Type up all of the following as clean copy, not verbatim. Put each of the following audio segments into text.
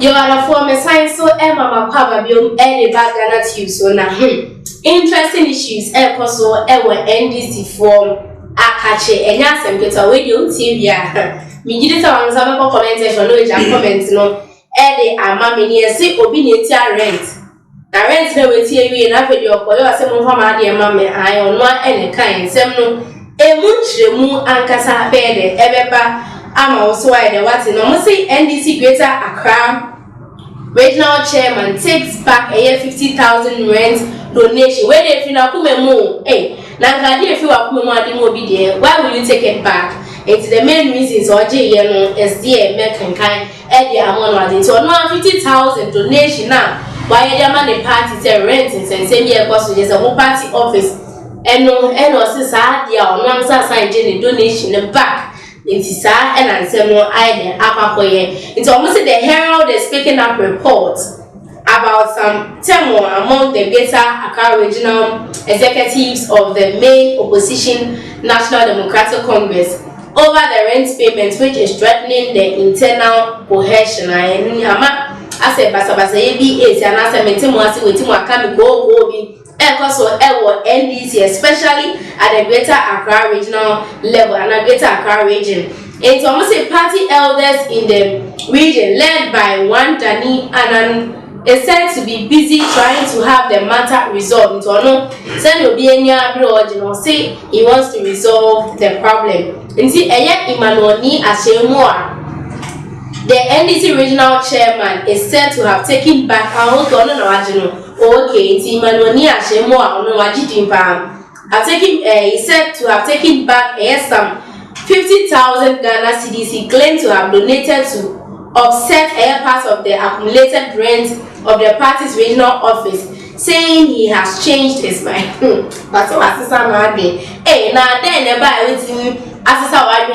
You are the former science so Emma Macabium any bag Ghana tube so now. Interesting issues also ever NDC form Akache and Yasem get away you TV. Me did it on some commentation no comments no. Eddie and mammy see obedience rent. Na rent na we tie wi na pedi okoyo asem ho ma de mama ai ono ene kan nsem no emunchiremu ankasa bede ebeba ama wo so ai de wati no mo say NDC Greater Accra Regional Chairman takes back a 50,000 rent donation where they feel akumemu na ngadi efi wakumemu ade mo bi de why will you take it back? It's the main reasons oje ye no is there mekankan e de amon ade so no 50,000 donation now. Why the man party say rent and same year cost just a party office and no sister dia on one side donation back into sa and say no I apakoye. It's almost the Herald is picking up reports about some turmoil among the Greater Accra regional executives of the main opposition National Democratic Congress over the rent payments, which is threatening the internal cohesion. I said, Basa is and I said, Mentimuasi with Timuakami go be NDC, especially at the Greater Accra regional level and the Greater Accra region. It's almost a party elders in the region, led by one Dani Anan, is said to be busy trying to have the matter resolved. No, send Obienya Abroad, say he wants to resolve the problem. And see, Aya Imanoni Ashemua. The NDC regional chairman is said to have taken back is said to have taken back some 50,000 Ghana CDC claimed to have donated to offset a part of the accumulated rent of the party's regional office, saying he has changed his mind. But so assistant now then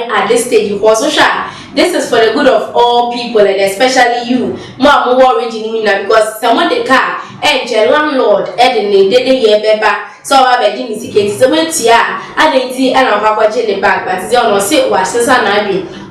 at this stage because social. This is for the good of all people and especially you. More worried because someone the car and the landlord and the year beba. So I have a Jimmy so went here. I didn't see and I'll the back, but it's on sit was Susan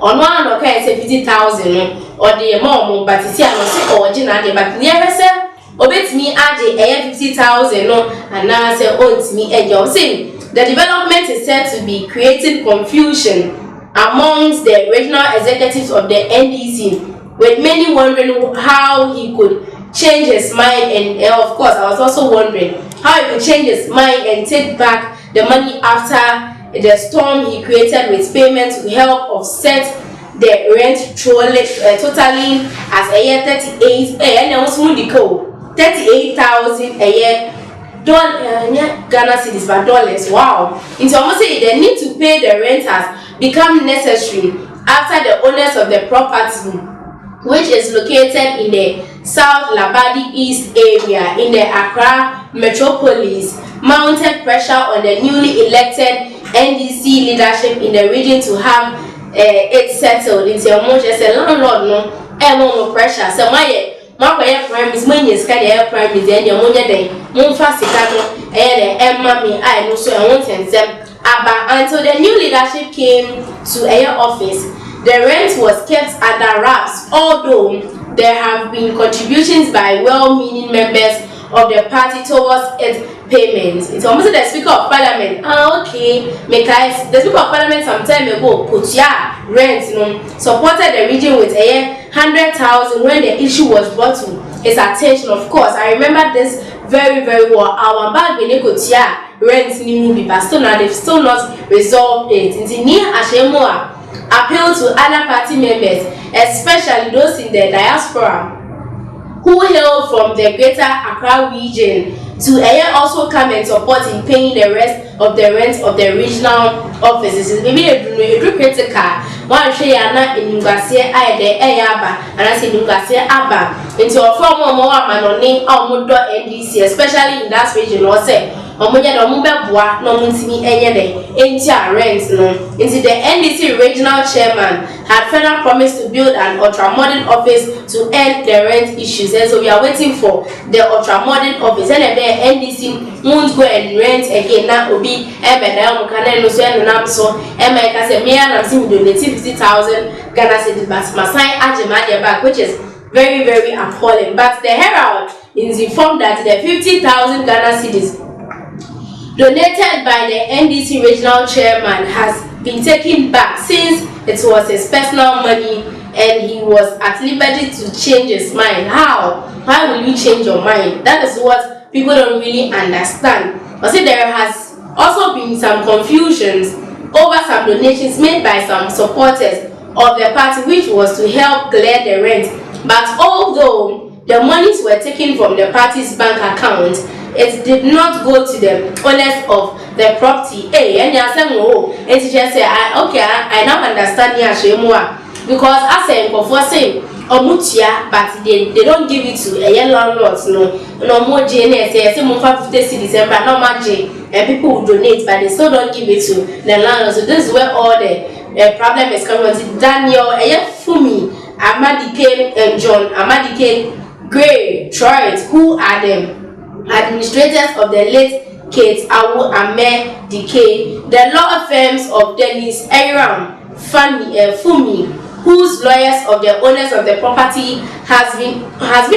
on one okay, say 50,000 or the mom, but it's here on sick original, but never said, obey me, add 50,000 no, and now say, oh, me, and you're saying the development is said to be creating confusion amongst the regional executives of the NDC, with many wondering how he could change his mind. And of course, I was also wondering how he could change his mind and take back the money after the storm he created with payments to help offset the rent totaling as a year 38,000 a year. Ghana cedis but dollars. Wow. It's almost say the need to pay the renters become necessary after the owners of the property, which is located in the South Labadi East area in the Accra metropolis, mounted pressure on the newly elected NDC leadership in the region to have it settled. It's a much as a landlord no pressure. So my primaries, when you scan the primaries, and your money day, Monfasicano, and Emma me, I know so I won't send them. Until the new leadership came to our office, the rent was kept under wraps, although there have been contributions by well-meaning members of the party towards its payments. It's almost the Speaker of Parliament. Okay, because the Speaker of Parliament some time ago put rent, supported the region with 100,000 when the issue was brought to his attention. Of course, I remember this very, very well. Our bag when they could rent new but still now they've still not resolved it. It's near Ashemua appeal to other party members, especially those in the diaspora who hail from the Greater Accra region, to also come and support in paying the rest of the rent of the regional offices. Maybe a do critical. One share na in Ngasia I de Ayaba and I say Ngasia Abba into a form more man on name NDC, especially in that region or say Omonya no mubebwa no muntimi enye de entia rent no. Into the NDC regional chairman had further promised to build an ultra-modern office to end the rent issues. And so we are waiting for the ultra-modern office. And the NDC won't go and rent again. Now will be no so and so America say me and I'm seeing donate 50,000 Ghana cedis but Masai Ajemadia back, which is very, very appalling. But the Herald is informed that the 50,000 Ghana cedis donated by the NDC regional chairman has been taken back since it was his personal money and he was at liberty to change his mind. How? Why will you change your mind? That is what people don't really understand. But see, there has also been some confusions over some donations made by some supporters of the party, which was to help clear the rent. But although the monies were taken from the party's bank account, it did not go to the owners of the property. Hey, and you say, oh, and just say, okay, I now understand here, because as a for saying, Omutia, but they don't give it to a landlord, no more JNS, say, more 50 December, no margin, and people will donate, but they still don't give it to the landlord. So this is where all the problem is coming from. Daniel, Fumi, Amadike, and John, Amadike, Gray, Troy, who are the administrators of the late Kate Awu Ame Dike, the law firms of Dennis Aram Fumi, whose lawyers of the owners of the property has been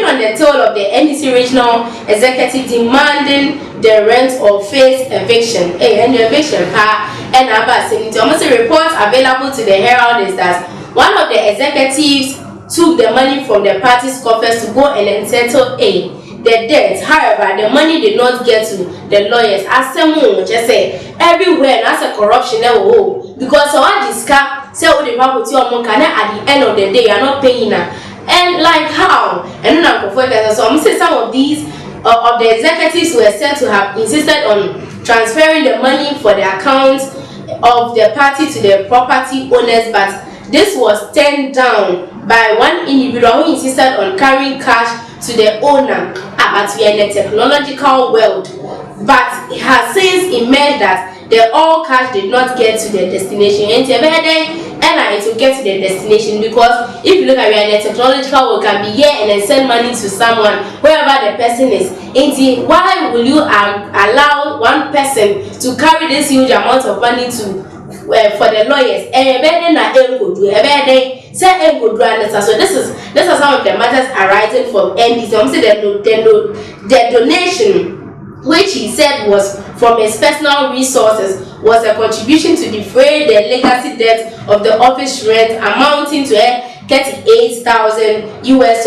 on the tail of the NDC regional executive demanding the rent or face eviction. And the eviction and almost a report available to the Herald is that one of the executives took the money from the party's coffers to go and settle the debt. However, the money did not get to the lawyers. As someone just say everywhere, that's a corruption because so I discuss say what the property or money at the end of the day you are not paying her. And like how? And then so I'm saying some of these of the executives were said to have insisted on transferring the money for the accounts of the party to the property owners, but this was turned down by one individual who insisted on carrying cash to the owner. But we are in a technological world. But it has since emerged that the all cash did not get to the destination. And it will get to the destination because if you look at we are in a technological world, can be here and then send money to someone wherever the person is. And why will you allow one person to carry this huge amount of money to for the lawyers? So this is some of the matters arising from NDC. The donation, which he said was from his personal resources, was a contribution to defray the legacy debt of the office rent amounting to $38,000 US.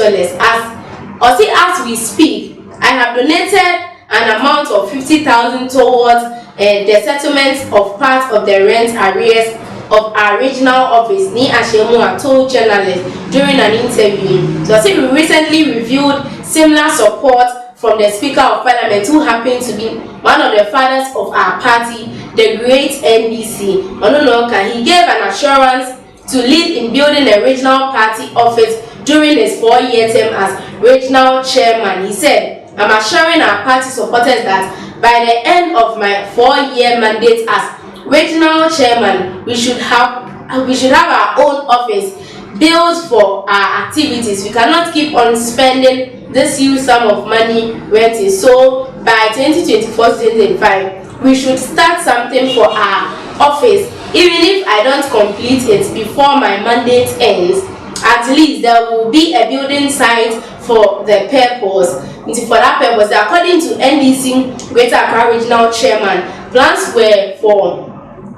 As we speak, I have donated an amount of 50,000 towards the settlement of part of the rent arrears of our regional office. Ni Ashemua told journalists during an interview. So we recently reviewed similar support from the Speaker of Parliament, who happened to be one of the fathers of our party, the great NDC. Ononoka, he gave an assurance to lead in building a regional party office during his 4-year term as regional chairman. He said, I'm assuring our party supporters that by the end of my 4-year mandate as regional chairman, we should have our own office built for our activities. We cannot keep on spending this huge sum of money renting. So by 2024-2025, we should start something for our office. Even if I don't complete it before my mandate ends, at least there will be a building site for the purpose. For that purpose, according to NDC Greater Accra Regional Chairman, plans were for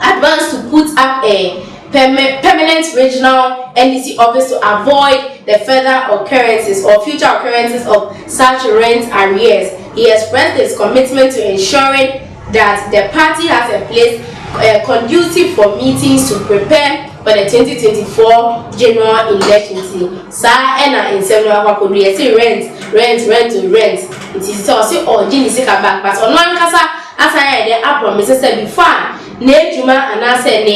advance to put up a permanent regional NDC office to avoid the further occurrences or future occurrences of such rent arrears. He expressed his commitment to ensuring that the party has a place conducive for meetings to prepare for the 2024 general election. Sa ena in several wakodu yesi rent. It is also all Jimmy back, but on one casa as I had the promises before. Ne Juma and I said ne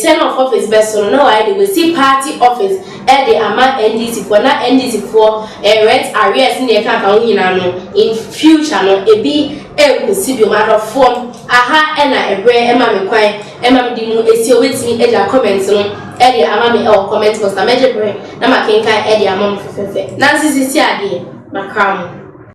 ten of office best so no I will see party office at the ama NDC for not NDC for rent arrears in the account in future no e be e see be matter form aha and I bread emma me kwan emma me dimu esi owetimi e ja comments no e the ama me comment was na meje bread na makenka e the ama me fefe na sisi ade makram